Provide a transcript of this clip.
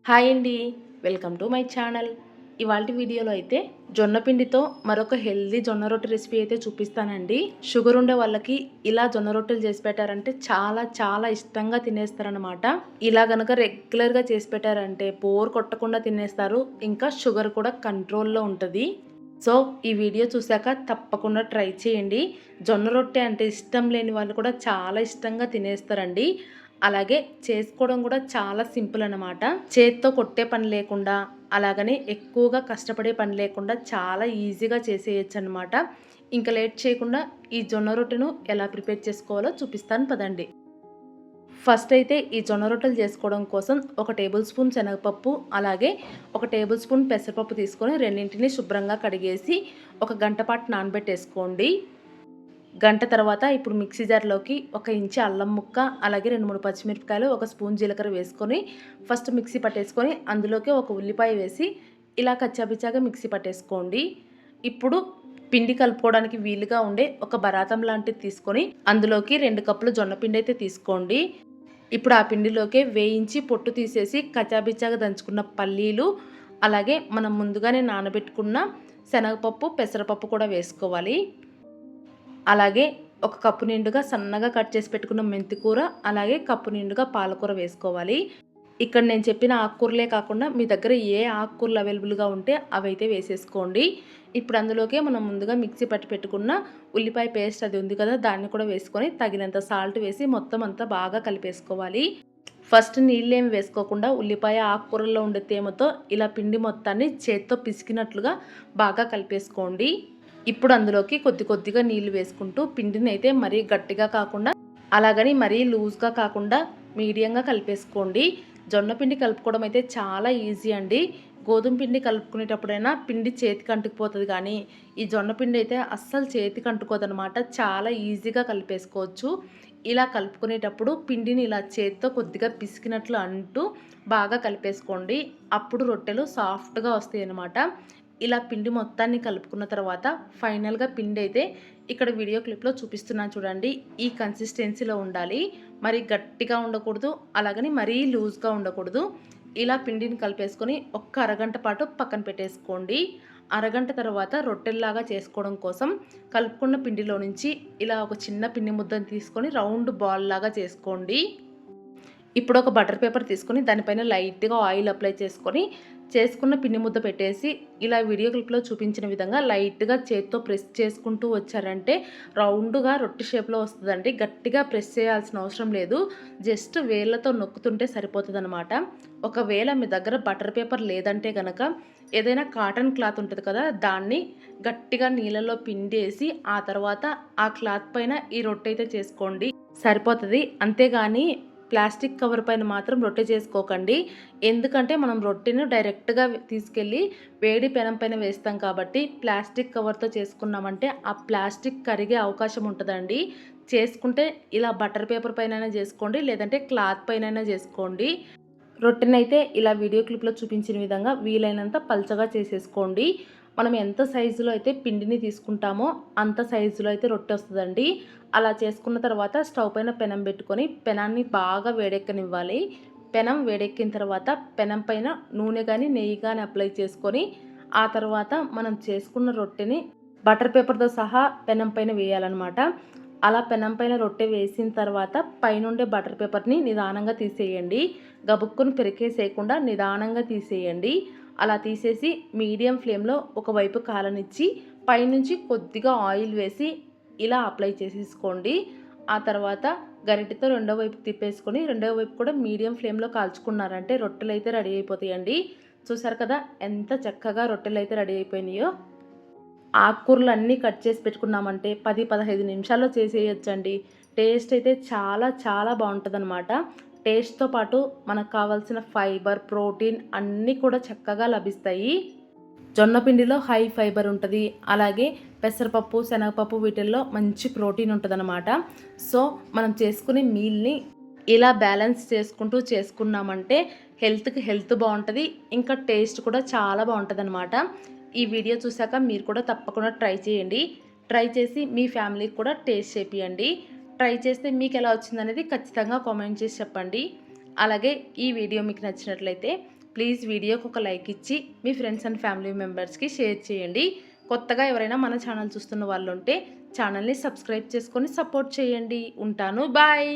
Hi అండి. Welcome to my channel. ఇవాల్టి వీడియోలో అయితే జొన్న పిండితో మరొక హెల్తీ జొన్న రొట్టె రెసిపీ అయితే చూపిస్తానండి. షుగర్ ఉండే వాళ్ళకి ఇలా జొన్న రొట్టెలు చేసి పెట్టారంటే చాలా చాలా ఇష్టంగా తినేస్తారనమాట. ఇలా గనక రెగ్యులర్గా చేసి పెట్టారంటే బోర్ కొట్టకుండా తినేస్తారు. ఇంకా షుగర్ కూడా కంట్రోల్లో ఉంటుంది. సో ఈ వీడియో చూశాక తప్పకుండా ట్రై చేయండి. జొన్న రొట్టె అంటే ఇష్టం లేని వాళ్ళు కూడా చాలా ఇష్టంగా తినేస్తారండి. అలాగే చేసుకోవడం కూడా చాలా సింపుల్ అనమాట. చేత్తో కొట్టే పని లేకుండా, అలాగని ఎక్కువగా కష్టపడే పని లేకుండా చాలా ఈజీగా చేసేయచ్చు అనమాట. ఇంకా లేట్ చేయకుండా ఈ జొన్న రొట్టెను ఎలా ప్రిపేర్ చేసుకోవాలో చూపిస్తాను పదండి. ఫస్ట్ అయితే ఈ జొన్న రొట్టెలు చేసుకోవడం కోసం ఒక టేబుల్ స్పూన్ శనగపప్పు, అలాగే ఒక టేబుల్ స్పూన్ పెసరపప్పు తీసుకొని రెండింటిని శుభ్రంగా కడిగేసి ఒక గంట పాటు నానబెట్టేసుకోండి. గంట తర్వాత ఇప్పుడు మిక్సీ జార్లోకి ఒక ఇంచు అల్లం ముక్క, అలాగే 2-3 పచ్చిమిరపకాయలు, ఒక స్పూన్ జీలకర్ర వేసుకొని ఫస్ట్ మిక్సీ పట్టేసుకొని అందులోకి ఒక ఉల్లిపాయ వేసి ఇలా కచ్చాపిచ్చాగా మిక్సీ పట్టేసుకోండి. ఇప్పుడు పిండి కలుపుకోవడానికి వీలుగా ఉండే ఒక బరాతం లాంటిది తీసుకొని అందులోకి 2 కప్పులు జొన్న పిండి అయితే తీసుకోండి. ఇప్పుడు ఆ పిండిలోకి వేయించి పొట్టు తీసేసి కచ్చాపిచ్చాగా దంచుకున్న పల్లీలు, అలాగే మనం ముందుగానే నానబెట్టుకున్న శనగపప్పు, పెసరపప్పు కూడా వేసుకోవాలి. అలాగే ఒక కప్పు నిండుగా సన్నగా కట్ చేసి పెట్టుకున్న మెంతికూర, అలాగే కప్పు నిండుగా పాలకూర వేసుకోవాలి. ఇక్కడ నేను చెప్పిన ఆకుకూరలే కాకుండా మీ దగ్గర ఏ ఆకుకూరలు అవైలబుల్గా ఉంటే అవైతే వేసేసుకోండి. ఇప్పుడు అందులోకే మనం ముందుగా మిక్సీ పట్టి పెట్టుకున్న ఉల్లిపాయ పేస్ట్ అది ఉంది కదా, దాన్ని కూడా వేసుకొని తగినంత సాల్ట్ వేసి మొత్తం అంతా బాగా కలిపేసుకోవాలి. ఫస్ట్ నీళ్ళేమి వేసుకోకుండా ఉల్లిపాయ ఆకుకూరల్లో ఉండే తేమతో ఇలా పిండి మొత్తాన్ని చేత్తో పిసికినట్లుగా బాగా కలిపేసుకోండి. ఇప్పుడు అందులోకి కొద్ది కొద్దిగా నీళ్లు వేసుకుంటూ పిండిని అయితే మరీ గట్టిగా కాకుండా, అలాగని మరీ లూజ్గా కాకుండా మీడియంగా కలిపేసుకోండి. జొన్న పిండి కలుపుకోవడం అయితే చాలా ఈజీ అండి. గోధుమ పిండి కలుపుకునేటప్పుడైనా పిండి చేతికి అంటుకుపోతుంది, కానీ ఈ జొన్న పిండి అయితే అస్సలు చేతికి అంటుకోదనమాట. చాలా ఈజీగా కలిపేసుకోవచ్చు. ఇలా కలుపుకునేటప్పుడు పిండిని ఇలా చేతితో కొద్దిగా పిసికినట్లు అంటూ బాగా కలిపేసుకోండి. అప్పుడు రొట్టెలు సాఫ్ట్గా వస్తాయి అన్నమాట. ఇలా పిండి మొత్తాన్ని కలుపుకున్న తర్వాత ఫైనల్గా పిండి అయితే ఇక్కడ వీడియో క్లిప్లో చూపిస్తున్నాను చూడండి. ఈ కన్సిస్టెన్సీలో ఉండాలి. మరి గట్టిగా ఉండకూడదు, అలాగని మరీ లూజ్గా ఉండకూడదు. ఇలా పిండిని కలిపేసుకొని ఒక్క అరగంట పాటు పక్కన పెట్టేసుకోండి. అరగంట తర్వాత రొట్టెల్లాగా చేసుకోవడం కోసం కలుపుకున్న పిండిలో నుంచి ఇలా ఒక చిన్న పిండి ముద్దను తీసుకొని రౌండ్ బాల్ లాగా చేసుకోండి. ఇప్పుడు ఒక బటర్ పేపర్ తీసుకొని దానిపైన లైట్గా ఆయిల్ అప్లై చేసుకొని చేసుకున్న పిండి ముద్ద పెట్టేసి ఇలా వీడియో క్లిప్లో చూపించిన విధంగా లైట్గా చేత్తో ప్రెస్ చేసుకుంటూ వచ్చారంటే రౌండ్గా రొట్టె షేప్లో వస్తుందండి. గట్టిగా ప్రెస్ చేయాల్సిన అవసరం లేదు, జస్ట్ వేళ్ళతో నొక్కుతుంటే సరిపోతుంది అనమాట. ఒకవేళ మీ దగ్గర బటర్ పేపర్ లేదంటే కనుక ఏదైనా కాటన్ క్లాత్ ఉంటుంది కదా, దాన్ని గట్టిగా నీళ్ళలో పిండేసి ఆ తర్వాత ఆ క్లాత్ పైన ఈ రొట్టె అయితే చేసుకోండి, సరిపోతుంది. అంతేగాని ప్లాస్టిక్ కవర్ పైన మాత్రం రొట్టె చేసుకోకండి. ఎందుకంటే మనం రొట్టెను డైరెక్ట్గా తీసుకెళ్ళి వేడి పెనం పైన వేస్తాం కాబట్టి ప్లాస్టిక్ కవర్తో చేసుకున్నామంటే ఆ ప్లాస్టిక్ కరిగే అవకాశం ఉంటుందండి. చేసుకుంటే ఇలా బటర్ పేపర్ పైన చేసుకోండి, లేదంటే క్లాత్ పైన చేసుకోండి. రొట్టెనైతే ఇలా వీడియో క్లిప్లో చూపించిన విధంగా వీలైనంత పల్చగా చేసేసుకోండి. మనం ఎంత సైజులో అయితే పిండిని తీసుకుంటామో అంత సైజులో అయితే రొట్టె వస్తుందండి. అలా చేసుకున్న తర్వాత స్టవ్ పైన పెనం పెట్టుకొని పెనాన్ని బాగా వేడెక్కనివ్వాలి. పెనం వేడెక్కిన తర్వాత పెనం పైన నూనె కానీ నెయ్యి కానీ అప్లై చేసుకొని ఆ తర్వాత మనం చేసుకున్న రొట్టెని బటర్ పేపర్తో సహా పెనం పైన వేయాలన్నమాట. అలా పెనం పైన రొట్టె వేసిన తర్వాత పైనుండే బటర్ పేపర్ని నిదానంగా తీసేయండి. గబుక్కుని పెరికేసేయకుండా నిదానంగా తీసేయండి. అలా తీసేసి మీడియం ఫ్లేమ్లో ఒకవైపు కాలనిచ్చి పైనుంచి కొద్దిగా ఆయిల్ వేసి ఇలా అప్లై చేసేసుకోండి. ఆ తర్వాత గరిటెతో రెండో వైపు తిప్పేసుకొని రెండో వైపు కూడా మీడియం ఫ్లేమ్లో కాల్చుకున్నారంటే రొట్టెలు అయితే రెడీ అయిపోతాయండి. చూసారు కదా ఎంత చక్కగా రొట్టెలు అయితే రెడీ అయిపోయినాయో. ఆకుకూరలు అన్నీ కట్ చేసి పెట్టుకున్నామంటే 10-15 నిమిషాల్లో చేసేయచ్చండి. టేస్ట్ అయితే చాలా చాలా బాగుంటుందన్నమాట. టేస్ట్తో పాటు మనకు కావాల్సిన ఫైబర్, ప్రోటీన్ అన్నీ కూడా చక్కగా లభిస్తాయి. జొన్న పిండిలో హై ఫైబర్ ఉంటుంది, అలాగే పెసరపప్పు, శనగపప్పు వీటిల్లో మంచి ప్రోటీన్ ఉంటుందన్నమాట. సో మనం చేసుకునే మీల్ని ఇలా బ్యాలెన్స్ చేసుకుంటూ చేసుకున్నామంటే హెల్త్కి హెల్త్ బాగుంటుంది, ఇంకా టేస్ట్ కూడా చాలా బాగుంటుంది. ఈ వీడియో చూసాక మీరు కూడా తప్పకుండా ట్రై చేయండి. ట్రై చేసి మీ ఫ్యామిలీకి కూడా టేస్ట్ చేపియండి. ట్రై చేస్తే మీకు ఎలా వచ్చిందనేది ఖచ్చితంగా కామెంట్ చేసి చెప్పండి. అలాగే ఈ వీడియో మీకు నచ్చినట్లయితే ప్లీజ్ వీడియోకి ఒక లైక్ ఇచ్చి మీ ఫ్రెండ్స్ అండ్ ఫ్యామిలీ మెంబర్స్కి షేర్ చేయండి. కొత్తగా ఎవరైనా మన ఛానల్ చూస్తున్న వాళ్ళు ఉంటే ఛానల్ని సబ్స్క్రైబ్ చేసుకొని సపోర్ట్ చేయండి. ఉంటాను, బాయ్.